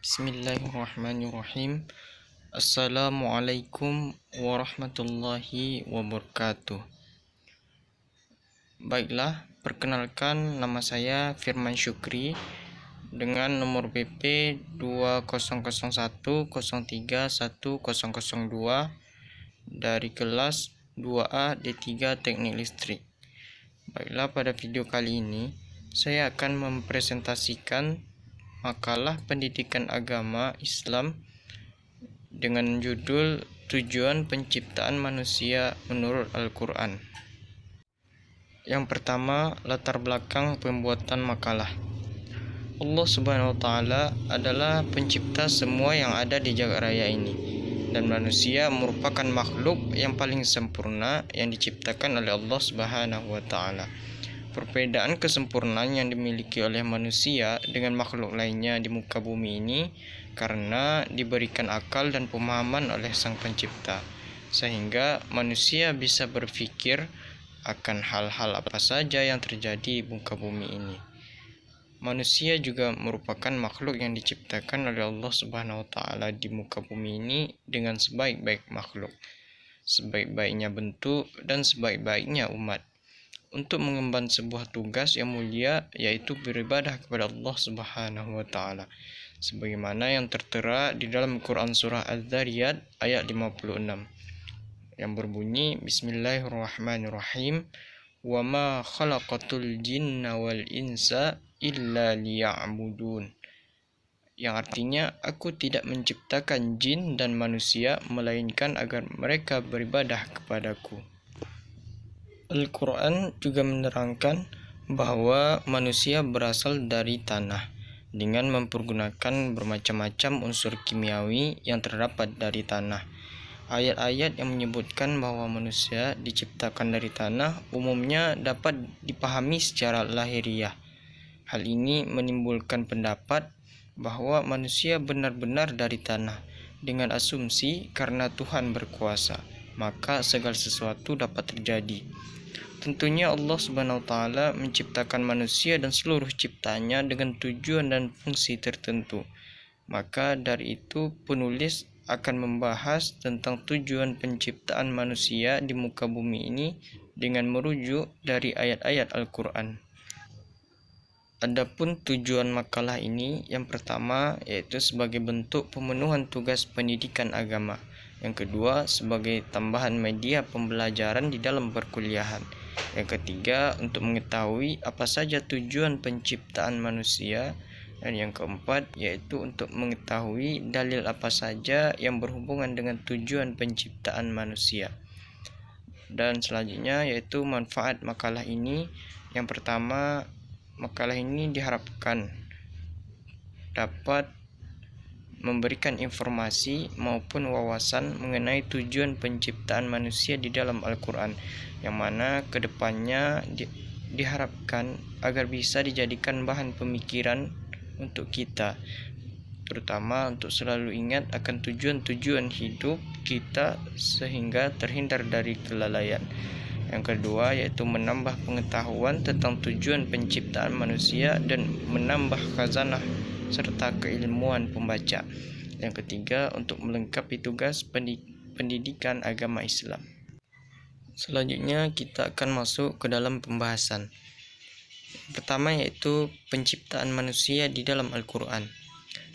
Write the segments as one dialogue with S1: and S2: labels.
S1: Bismillahirrahmanirrahim. Assalamualaikum warahmatullahi wabarakatuh. Baiklah, perkenalkan nama saya Firman Syukri dengan nomor BP 2001031002 dari kelas 2A D3 Teknik Listrik. Baiklah, pada video kali ini saya akan mempresentasikan makalah pendidikan agama Islam dengan judul Tujuan Penciptaan Manusia menurut Al-Quran. Yang pertama, latar belakang pembuatan makalah. Allah Subhanahu wa Ta'ala adalah pencipta semua yang ada di jagat raya ini, dan manusia merupakan makhluk yang paling sempurna yang diciptakan oleh Allah Subhanahu wa Ta'ala. Perbedaan kesempurnaan yang dimiliki oleh manusia dengan makhluk lainnya di muka bumi ini karena diberikan akal dan pemahaman oleh Sang Pencipta, sehingga manusia bisa berpikir akan hal-hal apa saja yang terjadi di muka bumi ini. Manusia juga merupakan makhluk yang diciptakan oleh Allah Subhanahu wa Ta'ala di muka bumi ini dengan sebaik-baik makhluk, sebaik-baiknya bentuk, dan sebaik-baiknya umat, untuk mengemban sebuah tugas yang mulia, yaitu beribadah kepada Allah Subhanahu wa Ta'ala, sebagaimana yang tertera di dalam Quran surah Az-Zariyat ayat 56 yang berbunyi, Bismillahirrahmanirrahim, wa ma khalaqatul jinna wal insa illa liya'budun, yang artinya aku tidak menciptakan jin dan manusia melainkan agar mereka beribadah kepadaku. Al-Quran juga menerangkan bahwa manusia berasal dari tanah dengan mempergunakan bermacam-macam unsur kimiawi yang terdapat dari tanah. Ayat-ayat yang menyebutkan bahwa manusia diciptakan dari tanah umumnya dapat dipahami secara lahiriah. Hal ini menimbulkan pendapat bahwa manusia benar-benar dari tanah dengan asumsi karena Tuhan berkuasa, maka segala sesuatu dapat terjadi. Tentunya Allah Subhanahu wa Ta'ala menciptakan manusia dan seluruh ciptaannya dengan tujuan dan fungsi tertentu. Maka dari itu penulis akan membahas tentang tujuan penciptaan manusia di muka bumi ini dengan merujuk dari ayat-ayat Al-Quran. Adapun tujuan makalah ini, yang pertama yaitu sebagai bentuk pemenuhan tugas pendidikan agama. Yang kedua, sebagai tambahan media pembelajaran di dalam perkuliahan. Yang ketiga, untuk mengetahui apa saja tujuan penciptaan manusia. Dan yang keempat, yaitu untuk mengetahui dalil apa saja yang berhubungan dengan tujuan penciptaan manusia. Dan selanjutnya yaitu manfaat makalah ini. Yang pertama, makalah ini diharapkan dapat memberikan informasi maupun wawasan mengenai tujuan penciptaan manusia di dalam Al-Quran, yang mana kedepannya diharapkan agar bisa dijadikan bahan pemikiran untuk kita, terutama untuk selalu ingat akan tujuan-tujuan hidup kita sehingga terhindar dari kelalaian. Yang kedua yaitu menambah pengetahuan tentang tujuan penciptaan manusia dan menambah khazanah serta keilmuan pembaca. Yang ketiga, untuk melengkapi tugas pendidikan agama Islam. Selanjutnya kita akan masuk ke dalam pembahasan. Pertama yaitu penciptaan manusia di dalam Al-Quran.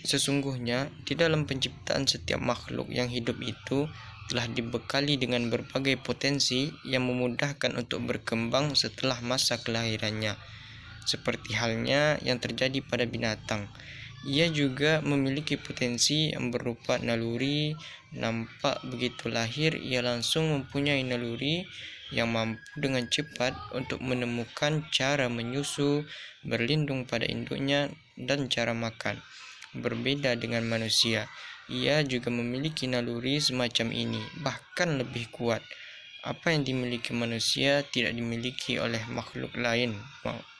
S1: Sesungguhnya di dalam penciptaan setiap makhluk yang hidup itu telah dibekali dengan berbagai potensi yang memudahkan untuk berkembang setelah masa kelahirannya. Seperti halnya yang terjadi pada binatang, ia juga memiliki potensi yang berupa naluri. Nampak begitu lahir ia langsung mempunyai naluri yang mampu dengan cepat untuk menemukan cara menyusu, berlindung pada induknya, dan cara makan. Berbeda dengan manusia, ia juga memiliki naluri semacam ini, bahkan lebih kuat. Apa yang dimiliki manusia tidak dimiliki oleh makhluk lain,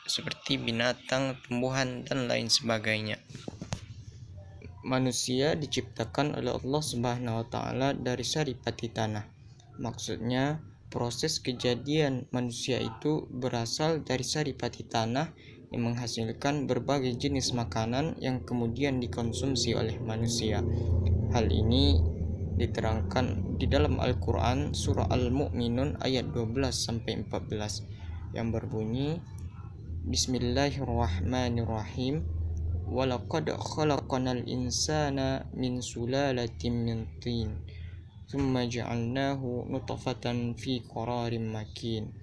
S1: seperti binatang, tumbuhan, dan lain sebagainya. Manusia diciptakan oleh Allah Subhanahu wa Ta'ala dari saripati tanah. Maksudnya, proses kejadian manusia itu berasal dari saripati tanah yang menghasilkan berbagai jenis makanan yang kemudian dikonsumsi oleh manusia. Hal ini diterangkan di dalam Al-Quran surah Al-Mu'minun ayat 12-14 yang berbunyi, Bismillahirrahmanirrahim, walaqad khalaqnal insana min sulalatin min tin thumma ja'alnahu nutfatan fi qararin makin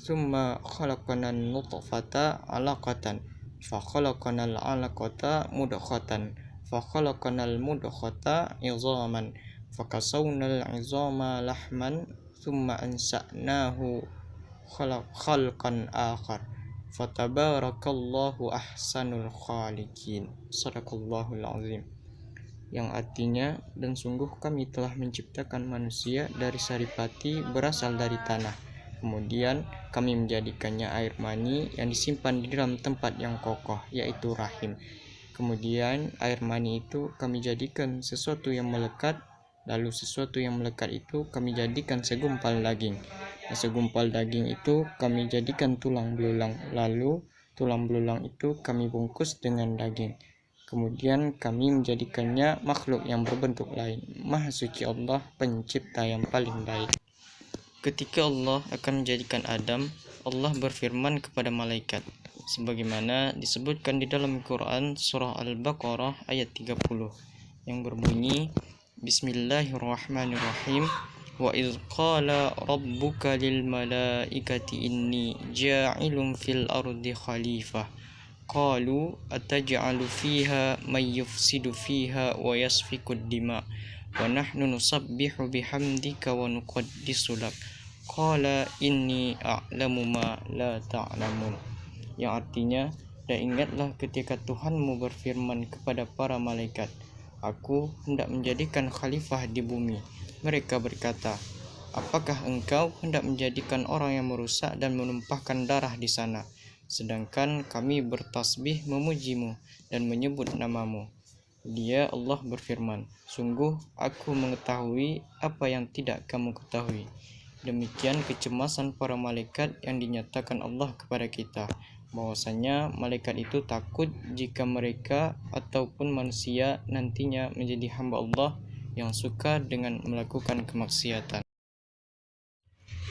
S1: thumma khalaqnan nutfata 'alaqatan fa khalaqnal 'alaqata mudghatan fa khalaqnal mudghata 'idhaman fa kasawnal 'idhama lahman thumma ansa'nahu khalqan akhar fatabarakallahu ahsanul khaliqin. Sadaqallahul azim. Yang artinya, dan sungguh kami telah menciptakan manusia dari saripati berasal dari tanah. Kemudian kami menjadikannya air mani yang disimpan di dalam tempat yang kokoh, yaitu rahim. Kemudian air mani itu kami jadikan sesuatu yang melekat, lalu sesuatu yang melekat itu kami jadikan segumpal daging. Segumpal daging itu kami jadikan tulang belulang, lalu tulang belulang itu kami bungkus dengan daging. Kemudian kami menjadikannya makhluk yang berbentuk lain. Maha suci Allah, pencipta yang paling baik. Ketika Allah akan menjadikan Adam, Allah berfirman kepada malaikat, sebagaimana disebutkan di dalam Quran surah Al-Baqarah ayat 30 yang berbunyi, Bismillahirrahmanirrahim, wa idz qala rabbuka lil malaikati inni ja'ilun fil ardi khalifah qalu ataj'alu fiha may yufsidu fiha wa yasfiku ad-dima wa nahnu nusabbihu bihamdika wa nuqaddisu lak qala inni a'lamu ma la ta'lamun. Yang artinya, dan ingatlah ketika Tuhanmu berfirman kepada para malaikat, Aku hendak menjadikan khalifah di bumi. Mereka berkata, apakah engkau hendak menjadikan orang yang merusak dan menumpahkan darah di sana? Sedangkan kami bertasbih memujimu dan menyebut namamu. Dia Allah berfirman, sungguh aku mengetahui apa yang tidak kamu ketahui. Demikian kecemasan para malaikat yang dinyatakan Allah kepada kita, bahwasanya malaikat itu takut jika mereka ataupun manusia nantinya menjadi hamba Allah yang suka dengan melakukan kemaksiatan.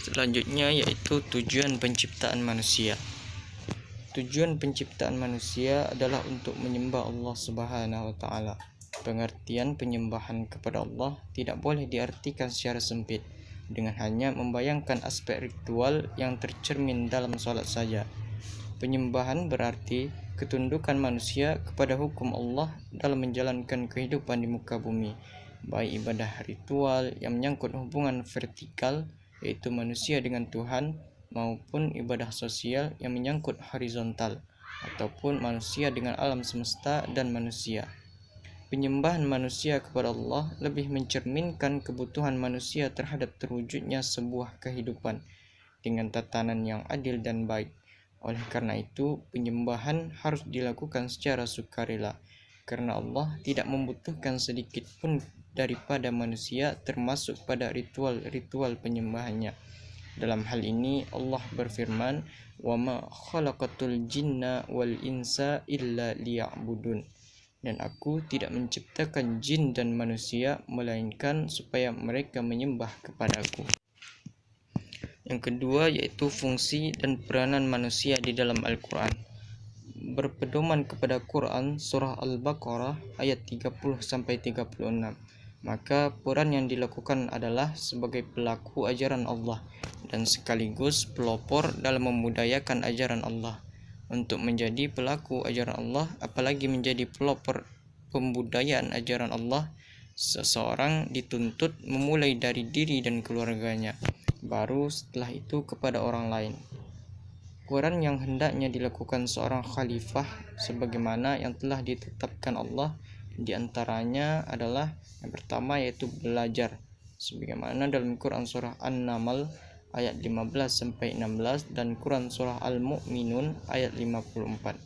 S1: Selanjutnya yaitu tujuan penciptaan manusia. Tujuan penciptaan manusia adalah untuk menyembah Allah Subhanahu wa taala. Pengertian penyembahan kepada Allah tidak boleh diartikan secara sempit dengan hanya membayangkan aspek ritual yang tercermin dalam salat saja. Penyembahan berarti ketundukan manusia kepada hukum Allah dalam menjalankan kehidupan di muka bumi, baik ibadah ritual yang menyangkut hubungan vertikal, yaitu manusia dengan Tuhan, maupun ibadah sosial yang menyangkut horizontal, ataupun manusia dengan alam semesta dan manusia. Penyembahan manusia kepada Allah lebih mencerminkan kebutuhan manusia terhadap terwujudnya sebuah kehidupan dengan tatanan yang adil dan baik. Oleh karena itu, penyembahan harus dilakukan secara sukarela, karena Allah tidak membutuhkan sedikit pun daripada manusia, termasuk pada ritual-ritual penyembahannya. Dalam hal ini Allah berfirman, "Wa ma khalaqatul jinna wal insa illa liya'budun." Dan aku tidak menciptakan jin dan manusia melainkan supaya mereka menyembah kepadaku. Yang kedua yaitu fungsi dan peranan manusia di dalam Al-Quran. Berpedoman kepada Quran surah Al-Baqarah ayat 30-36. Maka peran yang dilakukan adalah sebagai pelaku ajaran Allah dan sekaligus pelopor dalam memudayakan ajaran Allah. Untuk menjadi pelaku ajaran Allah, apalagi menjadi pelopor pembudayaan ajaran Allah, seseorang dituntut memulai dari diri dan keluarganya, baru setelah itu kepada orang lain. Peran yang hendaknya dilakukan seorang khalifah sebagaimana yang telah ditetapkan Allah di antaranya adalah yang pertama yaitu belajar, sebagaimana dalam Quran surah An-Naml ayat 15-16 dan Quran surah Al-Mu'minun ayat 54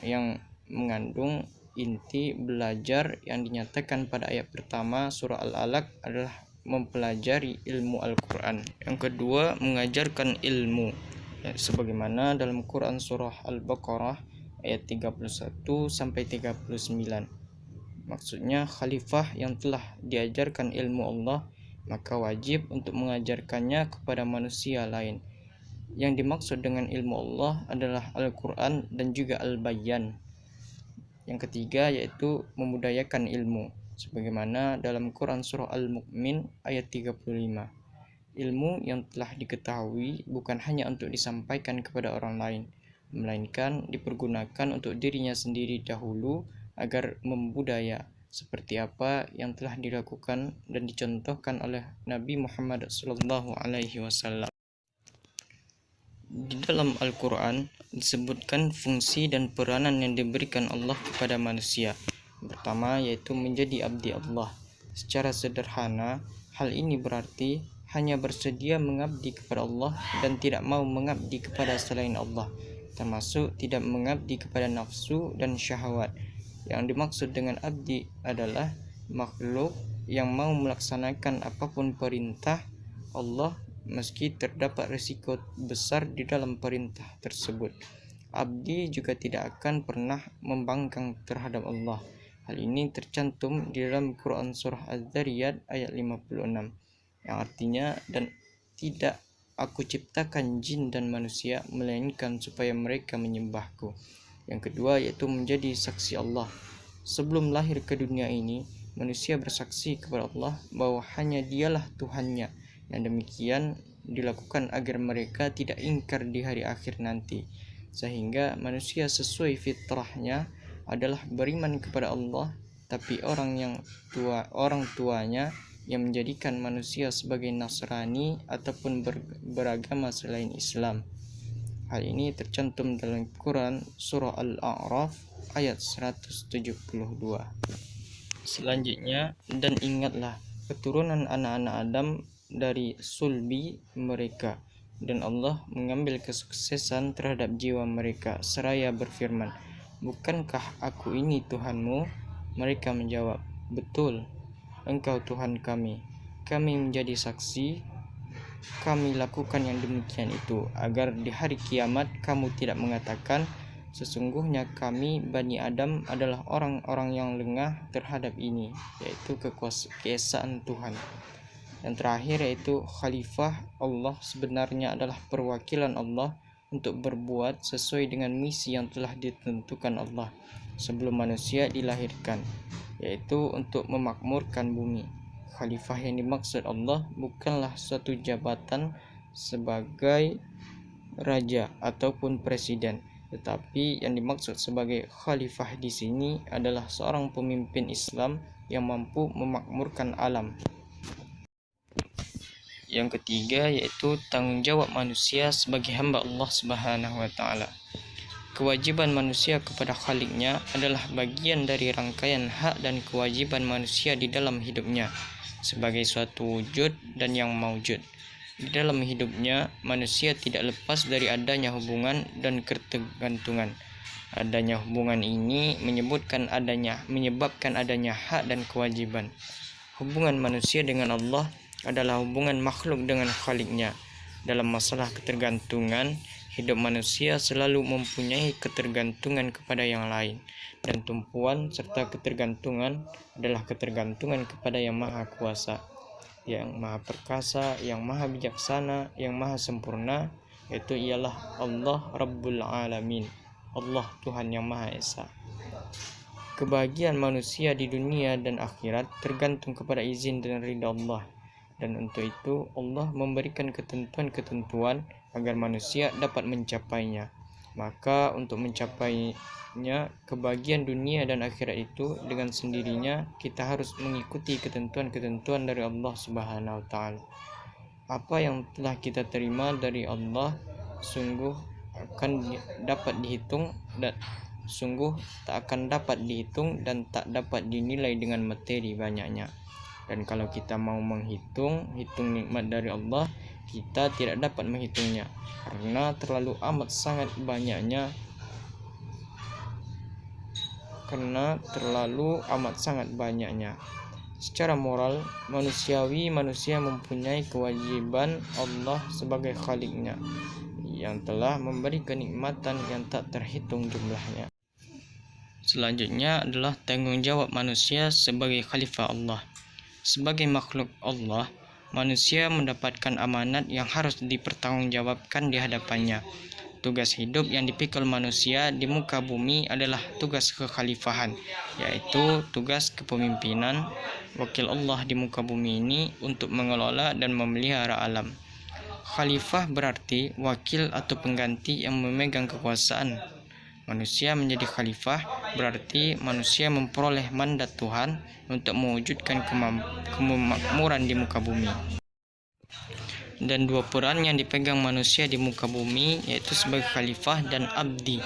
S1: yang mengandung inti belajar yang dinyatakan pada ayat pertama surah Al-Alaq adalah mempelajari ilmu Al-Quran. Yang kedua, mengajarkan ilmu. sebagaimana dalam Quran surah Al-Baqarah ayat 31 sampai 39. Maksudnya khalifah yang telah diajarkan ilmu Allah maka wajib untuk mengajarkannya kepada manusia lain. Yang dimaksud dengan ilmu Allah adalah Al-Quran dan juga Al-Bayan. Yang ketiga yaitu memudayakan ilmu, sebagaimana dalam Quran surah Al-Mu'min ayat 35. Ilmu yang telah diketahui bukan hanya untuk disampaikan kepada orang lain, melainkan dipergunakan untuk dirinya sendiri dahulu agar membudaya, seperti apa yang telah dilakukan dan dicontohkan oleh Nabi Muhammad SAW. Di dalam Al-Quran disebutkan fungsi dan peranan yang diberikan Allah kepada manusia. Pertama yaitu menjadi abdi Allah. Secara sederhana, hal ini berarti hanya bersedia mengabdi kepada Allah dan tidak mau mengabdi kepada selain Allah, termasuk tidak mengabdi kepada nafsu dan syahwat. Yang dimaksud dengan abdi adalah makhluk yang mau melaksanakan apapun perintah Allah meski terdapat risiko besar di dalam perintah tersebut. Abdi juga tidak akan pernah membangkang terhadap Allah. Hal ini tercantum di dalam Quran surah Az-Zariyat ayat 56, yang artinya, dan tidak aku ciptakan jin dan manusia melainkan supaya mereka menyembahku. Yang kedua yaitu menjadi saksi Allah. Sebelum lahir ke dunia ini, manusia bersaksi kepada Allah bahwa hanya Dialah Tuhannya. Yang demikian dilakukan agar mereka tidak ingkar di hari akhir nanti, sehingga manusia sesuai fitrahnya adalah beriman kepada Allah, tapi orang tuanya yang menjadikan manusia sebagai Nasrani ataupun beragama selain Islam. Hal ini tercantum dalam Quran surah Al-A'raf ayat 172. Selanjutnya, dan ingatlah keturunan anak-anak Adam dari sulbi mereka, dan Allah mengambil kesuksesan terhadap jiwa mereka seraya berfirman, bukankah aku ini Tuhanmu? Mereka menjawab, betul, Engkau Tuhan kami. Kami menjadi saksi, kami lakukan yang demikian itu, agar di hari kiamat kamu tidak mengatakan, sesungguhnya kami Bani Adam adalah orang-orang yang lengah terhadap ini, yaitu keesaan Tuhan. Yang terakhir yaitu khalifah Allah sebenarnya adalah perwakilan Allah untuk berbuat sesuai dengan misi yang telah ditentukan Allah sebelum manusia dilahirkan, yaitu untuk memakmurkan bumi. Khalifah yang dimaksud Allah bukanlah suatu jabatan sebagai raja ataupun presiden, tetapi yang dimaksud sebagai khalifah di sini adalah seorang pemimpin Islam yang mampu memakmurkan alam. Yang ketiga yaitu tanggung jawab manusia sebagai hamba Allah Subhanahu wa taala. Kewajiban manusia kepada Khaliknya adalah bagian dari rangkaian hak dan kewajiban manusia di dalam hidupnya sebagai suatu wujud dan yang maujud. Di dalam hidupnya, manusia tidak lepas dari adanya hubungan dan ketergantungan. Adanya hubungan ini menyebabkan adanya hak dan kewajiban. Hubungan manusia dengan Allah adalah hubungan makhluk dengan Khaliknya. Dalam masalah ketergantungan, hidup manusia selalu mempunyai ketergantungan kepada yang lain, dan tumpuan serta ketergantungan adalah ketergantungan kepada yang maha kuasa, yang maha perkasa, yang maha bijaksana, yang maha sempurna, yaitu ialah Allah Rabbul Alamin, Allah Tuhan yang Maha Esa. Kebahagiaan manusia di dunia dan akhirat tergantung kepada izin dan ridha Allah, dan untuk itu Allah memberikan ketentuan-ketentuan agar manusia dapat mencapainya. Maka untuk mencapainya kebahagiaan dunia dan akhirat itu dengan sendirinya kita harus mengikuti ketentuan-ketentuan dari Allah Subhanahu wa taala. Apa yang telah kita terima dari Allah sungguh tak akan dapat dihitung dan tak dapat dinilai dengan materi banyaknya. Dan kalau kita mau hitung nikmat dari Allah, kita tidak dapat menghitungnya karena terlalu amat sangat banyaknya. Secara moral manusia mempunyai kewajiban Allah sebagai Khaliknya, yang telah memberi kenikmatan yang tak terhitung jumlahnya. Selanjutnya adalah tanggung jawab manusia sebagai khalifah Allah. Sebagai makhluk Allah, manusia mendapatkan amanat yang harus dipertanggungjawabkan di hadapannya. Tugas hidup yang dipikul manusia di muka bumi adalah tugas kekhalifahan, yaitu tugas kepemimpinan wakil Allah di muka bumi ini untuk mengelola dan memelihara alam. Khalifah berarti wakil atau pengganti yang memegang kekuasaan. Manusia menjadi khalifah berarti manusia memperoleh mandat Tuhan untuk mewujudkan kemakmuran di muka bumi. Dan dua peran yang dipegang manusia di muka bumi, yaitu sebagai khalifah dan abdi,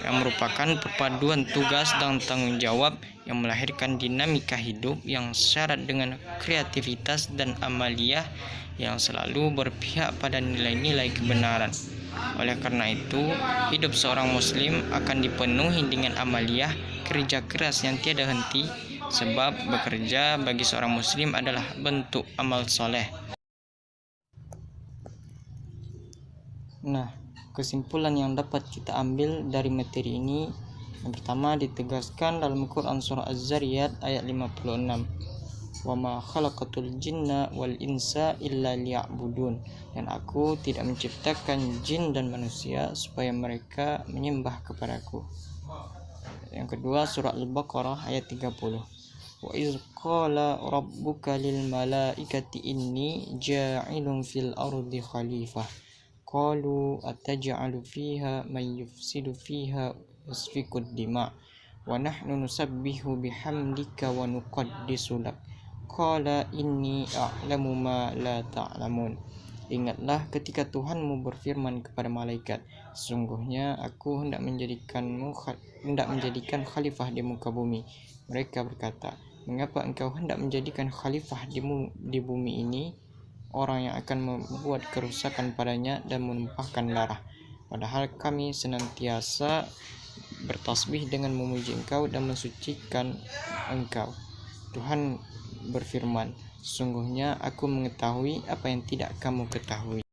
S1: yang merupakan perpaduan tugas dan tanggung jawab yang melahirkan dinamika hidup yang syarat dengan kreativitas dan amaliyah yang selalu berpihak pada nilai-nilai kebenaran. Oleh karena itu, hidup seorang muslim akan dipenuhi dengan amaliyah, kerja keras yang tiada henti, sebab bekerja bagi seorang muslim adalah bentuk amal soleh. Nah, kesimpulan yang dapat kita ambil dari materi ini, yang pertama ditegaskan dalam Quran surah Az-Zariyat ayat 56, "Wa ma khalaqatul jinna wal insa illa liya'budun." Dan aku tidak menciptakan jin dan manusia supaya mereka menyembah kepadaku. Yang kedua surah Al-Baqarah ayat 30. Wa iz qala rabbuka lil malaikati inni ja'ilun fil ardi khalifah. Qalu ataj'alu fiha man yufsidu fiha yasfikud dima wa nahnu nusabbihu bihamdika wa nuqaddisu lak. Qala inni a'lamu ma la ta'lamun. Ingatlah ketika Tuhanmu berfirman kepada malaikat, sesungguhnya aku hendak menjadikan khalifah di muka bumi. Mereka berkata, mengapa engkau hendak menjadikan khalifah di bumi ini orang yang akan membuat kerusakan padanya dan menumpahkan darah, padahal kami senantiasa bertasbih dengan memuji engkau dan mensucikan engkau. Tuhan berfirman, sesungguhnya aku mengetahui apa yang tidak kamu ketahui.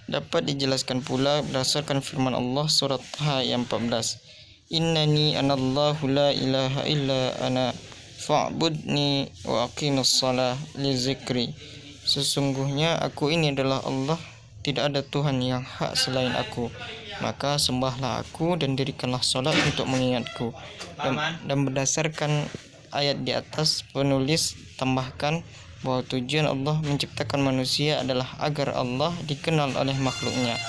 S1: Dapat dijelaskan pula berdasarkan firman Allah surat Taha ayat 14, Innani anallahu la ilaha illa ana fa'budni wa aqimus shalah li zikri. Sesungguhnya aku ini adalah Allah, tidak ada Tuhan yang hak selain aku, maka sembahlah aku dan dirikanlah salat untuk mengingatku. Dan berdasarkan ayat di atas, penulis tambahkan bahwa tujuan Allah menciptakan manusia adalah agar Allah dikenal oleh makhluknya.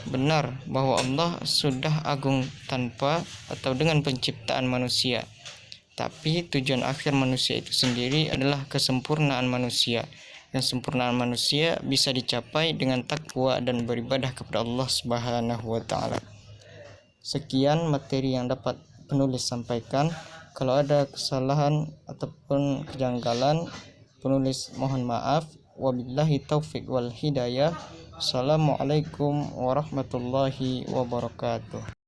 S1: Benar bahwa Allah sudah agung tanpa atau dengan penciptaan manusia, tapi tujuan akhir manusia itu sendiri adalah kesempurnaan manusia. Kesempurnaan manusia bisa dicapai dengan takwa dan beribadah kepada Allah Subhanahu wa taala. Sekian materi yang dapat penulis sampaikan. Kalau ada kesalahan ataupun kejanggalan, penulis mohon maaf. Wabillahi taufik wal hidayah. Assalamualaikum warahmatullahi wabarakatuh.